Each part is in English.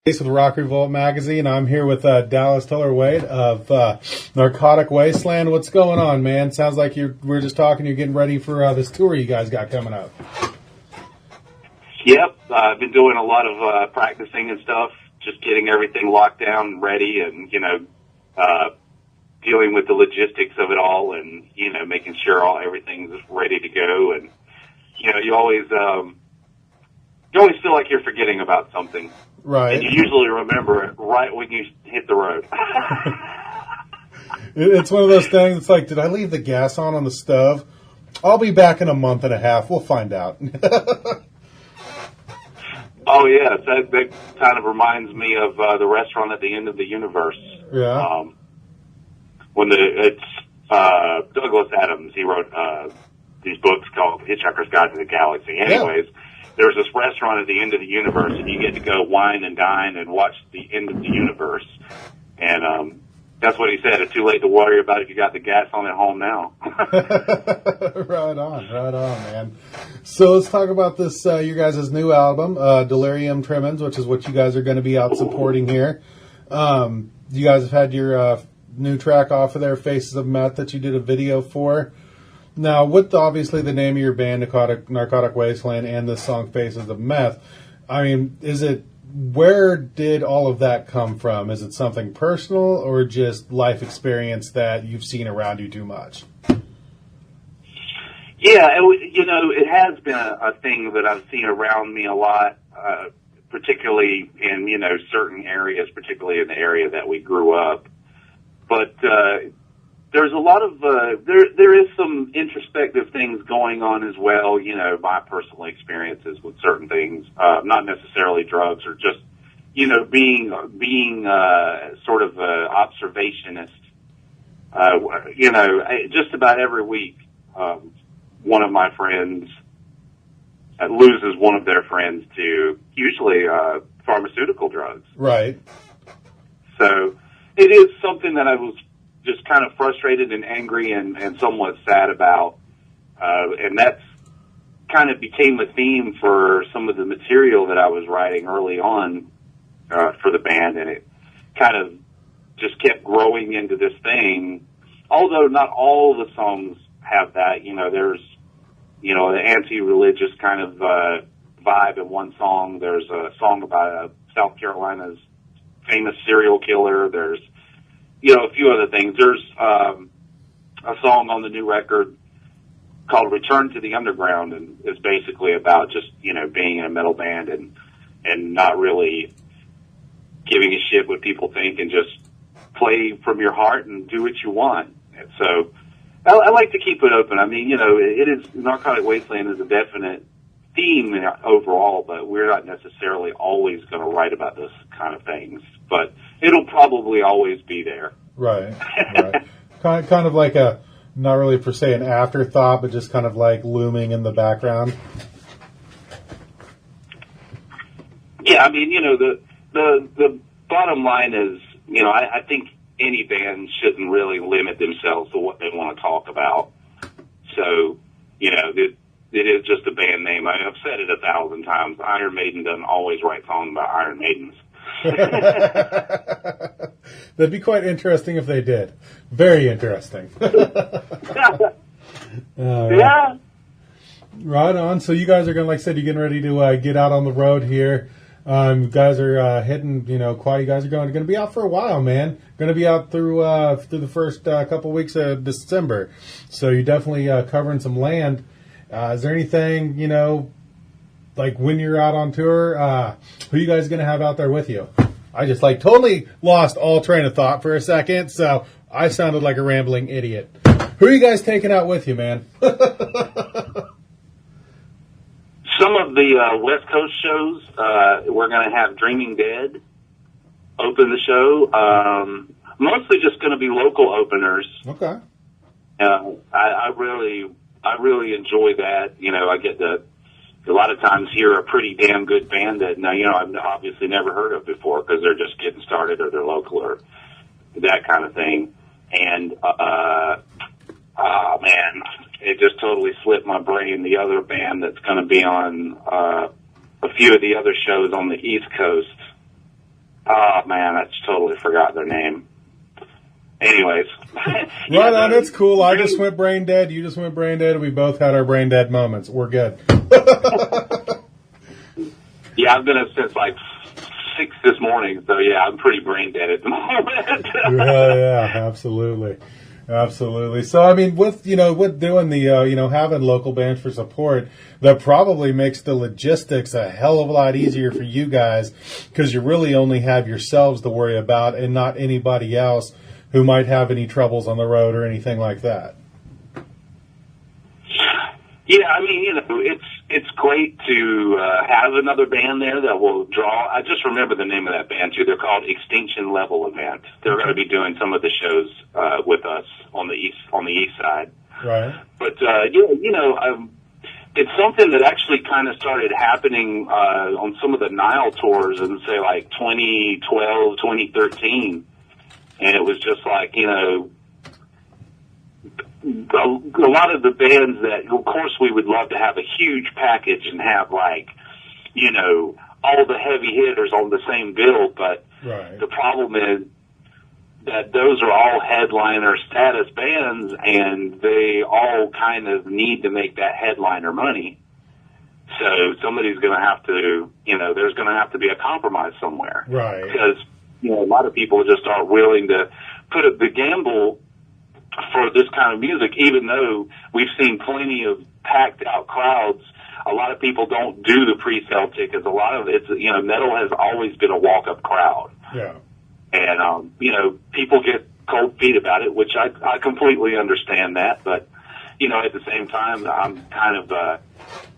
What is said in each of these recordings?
With RockRevolt magazine. I'm here with Dallas Toler-Wade of Narcotic Wasteland. What's going on, man? Sounds like we're just talking. You're getting ready for this tour you guys got coming up. Yep, I've been doing a lot of practicing and stuff, just getting everything locked down and ready, and dealing with the logistics of it all, and making sure everything's ready to go. And you always feel like you're forgetting about something. Right. And you usually remember it right when you hit the road. It's one of those things. It's like, did I leave the gas on the stove? I'll be back in a month and a half. We'll find out. Oh, yes. That kind of reminds me of the restaurant at the end of the universe. Yeah. It's Douglas Adams. He wrote these books called Hitchhiker's Guide to the Galaxy. Anyways. Yeah. There's this restaurant at the end of the universe, and you get to go wine and dine and watch the end of the universe. And that's what he said. It's too late to worry about if you got the gas on at home now. Right on, man. So let's talk about this, you guys' new album, Delirium Tremens, which is what you guys are going to be out supporting here. You guys have had your new track off of there, Faces of Meth, that you did a video for. Now, with obviously the name of your band, Narcotic Wasteland, and the song Faces of Meth, I mean, where did all of that come from? Is it something personal or just life experience that you've seen around you too much? Yeah, it has been a thing that I've seen around me a lot, particularly in, certain areas, particularly in the area that we grew up. But there's a lot of there is some introspective things going on as well. My personal experiences with certain things, not necessarily drugs, or just being sort of an observationist. Just about every week, one of my friends loses one of their friends to usually pharmaceutical drugs. Right. So it is something that I was just kind of frustrated and angry and somewhat sad about. And that's kind of became a theme for some of the material that I was writing early on for the band. And it kind of just kept growing into this thing. Although not all the songs have that, there's, an anti-religious kind of vibe in one song. There's a song about South Carolina's famous serial killer. There's a few other things. There's a song on the new record called Return to the Underground, and it's basically about just, being in a metal band and not really giving a shit what people think and just play from your heart and do what you want. And so I like to keep it open. I mean, it is, Narcotic Wasteland is a definite theme overall, but we're not necessarily always going to write about this kind of things. But it'll probably always be there. Right. Kind of like not really per se an afterthought, but just kind of like looming in the background. Yeah, I mean, the bottom line is, I think any band shouldn't really limit themselves to what they want to talk about. So, it is just a band name. I've said it 1,000 times. Iron Maiden doesn't always write songs about Iron Maidens. That'd be quite interesting if they did. Very interesting. Yeah. Right on. So you guys are going, like I said, you're getting ready to get out on the road here. You guys are heading, you guys are going to be out for a while, man. Going to be out through the first couple weeks of December. So you're definitely covering some land. Is there anything, like when you're out on tour, who are you guys going to have out there with you? I just totally lost all train of thought for a second, so I sounded like a rambling idiot. Who are you guys taking out with you, man? Some of the West Coast shows, we're going to have Dreaming Dead open the show. Mostly just going to be local openers. Okay. I really enjoy that. I get to a lot of times hear a pretty damn good band that I've obviously never heard of before because they're just getting started or they're local or that kind of thing. And man, it just totally slipped my brain. The other band that's going to be on a few of the other shows on the East Coast Oh man, I totally forgot their name. Anyways, right on. It's cool. I just went brain dead. You just went brain dead, and we both had our brain dead moments. We're good. Yeah, I've been up since like 6 this morning, so yeah, I'm pretty brain dead at the moment. Yeah, absolutely. Absolutely. So, I mean, with doing the, having local bands for support, that probably makes the logistics a hell of a lot easier for you guys, because you really only have yourselves to worry about and not anybody else who might have any troubles on the road or anything like that. Yeah, I mean, it's great to have another band there that will draw. I just remember the name of that band too. They're called Extinction Level Event. They're going to be doing some of the shows with us on the east side. Right. But it's something that actually kind of started happening on some of the Nile tours in say like 2012, 2013, and it was just like a lot of the bands that, of course, we would love to have a huge package and have like, all the heavy hitters on the same bill. But right. The problem is that those are all headliner status bands, and they all kind of need to make that headliner money. So somebody's going to have to, there's going to have to be a compromise somewhere. Right. Because, a lot of people just aren't willing to put up the gamble for this kind of music, even though we've seen plenty of packed out crowds. A lot of people don't do the pre-sale tickets. A lot of it's, metal has always been a walk-up crowd. Yeah. And, people get cold feet about it, which I completely understand that. But, at the same time, I'm kind of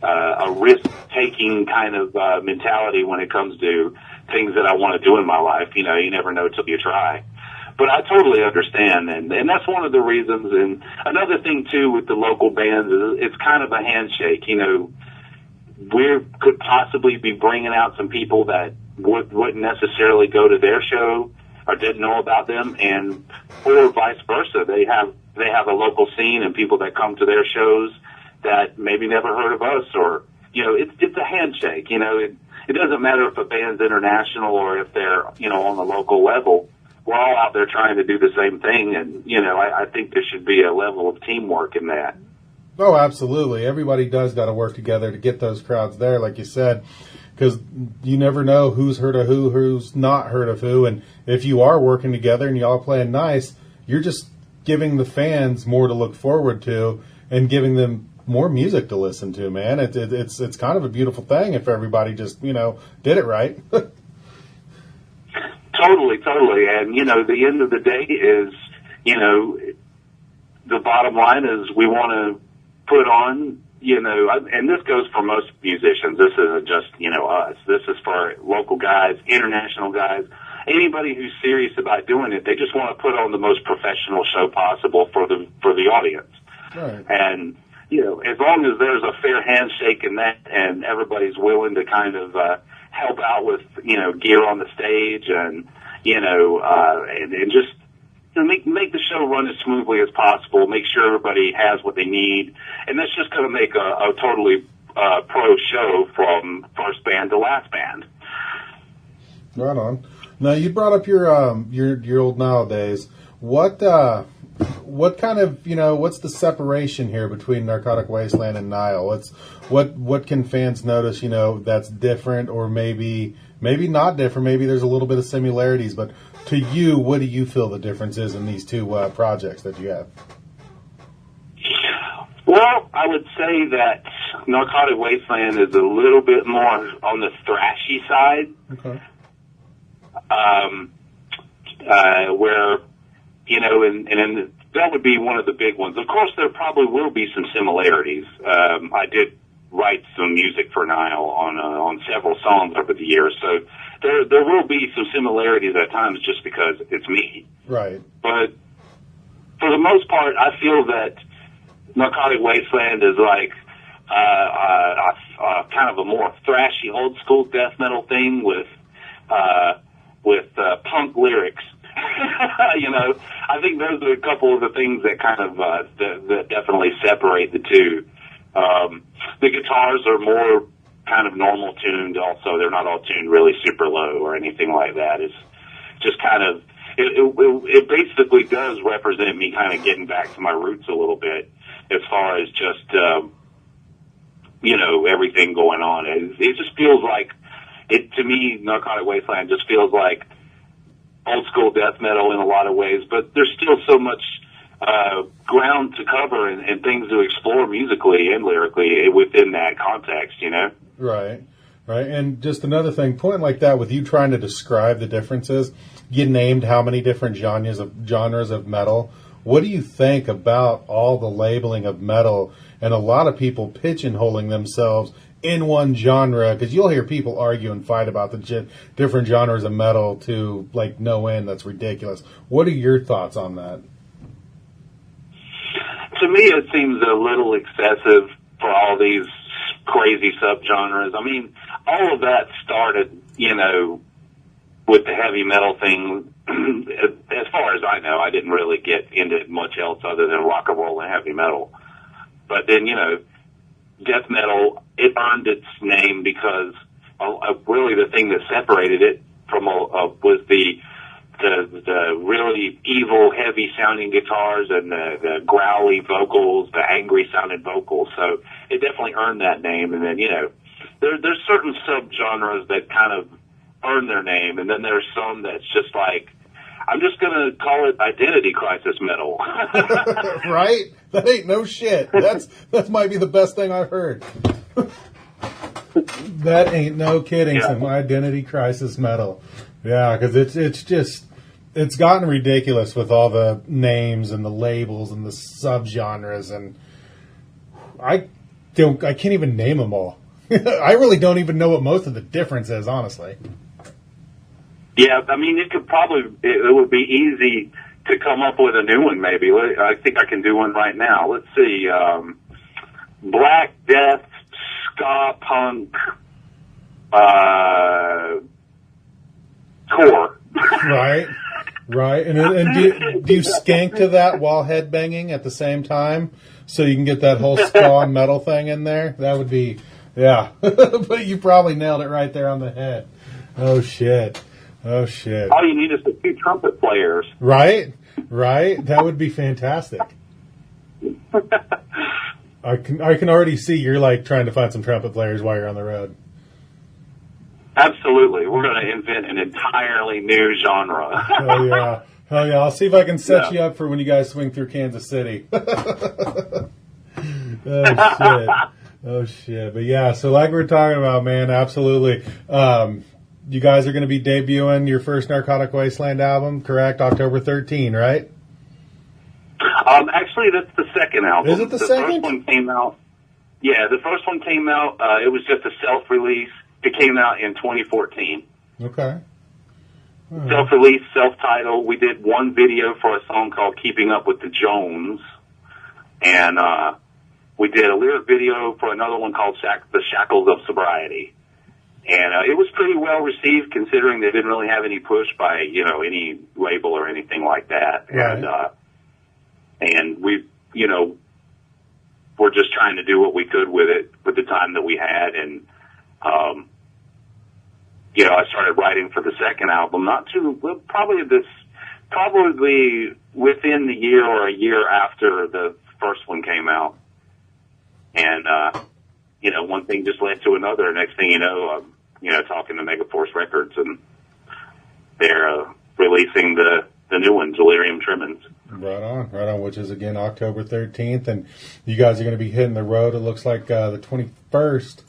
a risk-taking kind of mentality when it comes to things that I want to do in my life. You never know till you try. But I totally understand, and that's one of the reasons. And another thing, too, with the local bands is it's kind of a handshake. We could possibly be bringing out some people that wouldn't necessarily go to their show or didn't know about them, or vice versa. They have a local scene and people that come to their shows that maybe never heard of us, or, it's a handshake. It doesn't matter if a band's international or if they're, on the local level. We're all out there trying to do the same thing, and, I think there should be a level of teamwork in that. Oh, absolutely. Everybody does got to work together to get those crowds there, like you said, because you never know who's heard of who's not heard of who, and if you are working together and you all playing nice, you're just giving the fans more to look forward to and giving them more music to listen to, man. It's kind of a beautiful thing if everybody just, did it right. Totally. And, the end of the day is, the bottom line is we want to put on, and this goes for most musicians. This isn't just, us. This is for local guys, international guys, anybody who's serious about doing it. They just want to put on the most professional show possible for the audience. Right. And, as long as there's a fair handshake in that and everybody's willing to kind of, help out with, gear on the stage and, and just make the show run as smoothly as possible, make sure everybody has what they need. And that's just going to make a totally pro show from first band to last band. Right on. Now, you brought up your old Nile days. What kind of, what's the separation here between Narcotic Wasteland and Nile? What can fans notice, that's different, or maybe not different? Maybe there's a little bit of similarities, but to you, what do you feel the difference is in these two projects that you have? Well, I would say that Narcotic Wasteland is a little bit more on the thrashy side. Okay. Where, and that would be one of the big ones. Of course, there probably will be some similarities. I did write some music for Nile on several songs over the years, so there will be some similarities at times just because it's me. Right. But for the most part, I feel that Narcotic Wasteland is like kind of a more thrashy, old school death metal thing with punk lyrics. I think those are a couple of the things that kind of that definitely separate the two. The guitars are more kind of normal tuned. Also, they're not all tuned really super low or anything like that. It's just kind of, it basically does represent me kind of getting back to my roots a little bit as far as just, everything going on. It just feels like, to me, Narcotic Wasteland just feels like old school death metal in a lot of ways, but there's still so much ground to cover and things to explore musically and lyrically within that context, Right. And just another thing, point like that with you trying to describe the differences, you named how many different genres of metal. What do you think about all the labeling of metal and a lot of people pigeonholing themselves in one genre? Because you'll hear people argue and fight about the different genres of metal to like no end. That's ridiculous. What are your thoughts on that? To me, it seems a little excessive for all these crazy subgenres. I mean, all of that started, with the heavy metal thing. As far as I know, I didn't really get into much else other than rock and roll and heavy metal. But then, death metal, it earned its name because really the thing that separated it from was the really evil, heavy-sounding guitars and the growly vocals, the angry-sounding vocals. So it definitely earned that name. And then, there's certain subgenres that kind of earn their name, and then there's some that's just like, I'm just going to call it identity crisis metal. Right? That ain't no shit. That might be the best thing I've heard. That ain't no kidding. Yeah. Some identity crisis metal. Yeah, because it's gotten ridiculous with all the names and the labels and the subgenres, and I can't even name them all. I really don't even know what most of the difference is, honestly. Yeah, I mean, it would be easy to come up with a new one, maybe. I think I can do one right now. Let's see. Black Death, Ska Punk, Core. Right. And do you skank to that while headbanging at the same time so you can get that whole ska metal thing in there? That would be, yeah. But you probably nailed it right there on the head. Oh, shit. All you need is a few trumpet players. Right. That would be fantastic. I can already see you're like trying to find some trumpet players while you're on the road. Absolutely. We're going to invent an entirely new genre. Hell yeah. I'll see if I can set you up for when you guys swing through Kansas City. Oh, shit. But yeah, so like we were talking about, man, absolutely. You guys are going to be debuting your first Narcotic Wasteland album, correct? October 13, right? Actually, that's the second album. Is it the second? First one came out. Yeah, the first one came out. It was just a self-release. It came out in 2014. Okay. Right. Self-release, self-titled. We did one video for a song called Keeping Up with the Jones. And we did a lyric video for another one called The Shackles of Sobriety. And it was pretty well received considering they didn't really have any push by, any label or anything like that. Right. And we, we're just trying to do what we could with it, with the time that we had. And, I started writing for the second album, probably within the year or a year after the first one came out. And, one thing just led to another. Next thing you know, talking to Megaforce Records, and they're releasing the new one, Delirium Tremens. Right on, which is, again, October 13th, and you guys are going to be hitting the road, it looks like, the 21st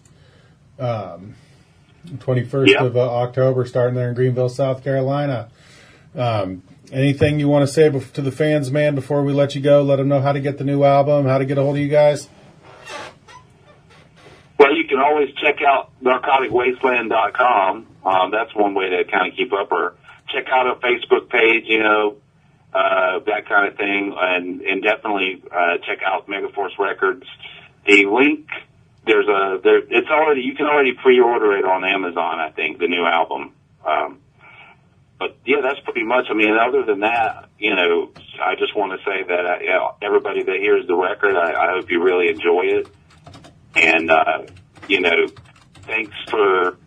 of October, starting there in Greenville, South Carolina. Anything you want to say to the fans, man, before we let you go? Let them know how to get the new album, how to get a hold of you guys? Well, you can always check out narcoticwasteland.com. That's one way to kind of keep up, or check out our Facebook page, that kind of thing, and definitely check out Megaforce Records. The link, you can already pre-order it on Amazon, I think, the new album. But yeah, that's pretty much. I mean, other than that, I just want to say that everybody that hears the record, I hope you really enjoy it. And, thanks for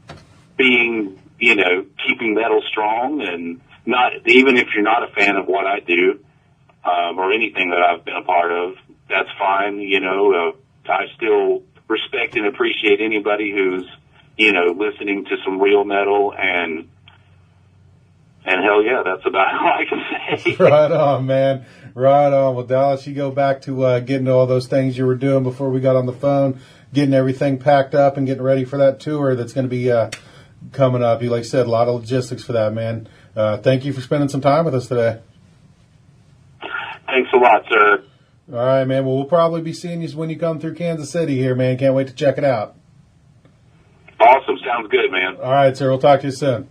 being, keeping metal strong, and not, even if you're not a fan of what I do, or anything that I've been a part of, that's fine. I still respect and appreciate anybody who's, listening to some real metal, and hell yeah, that's about all I can say. Right on, man. Right on. Well, Dallas, you go back to getting to all those things you were doing before we got on the phone, getting everything packed up and getting ready for that tour that's going to be coming up. You, like I said, a lot of logistics for that, man. Thank you for spending some time with us today. Thanks a lot, sir. All right, man. Well, we'll probably be seeing you when you come through Kansas City here, man. Can't wait to check it out. Awesome. Sounds good, man. All right, sir. We'll talk to you soon.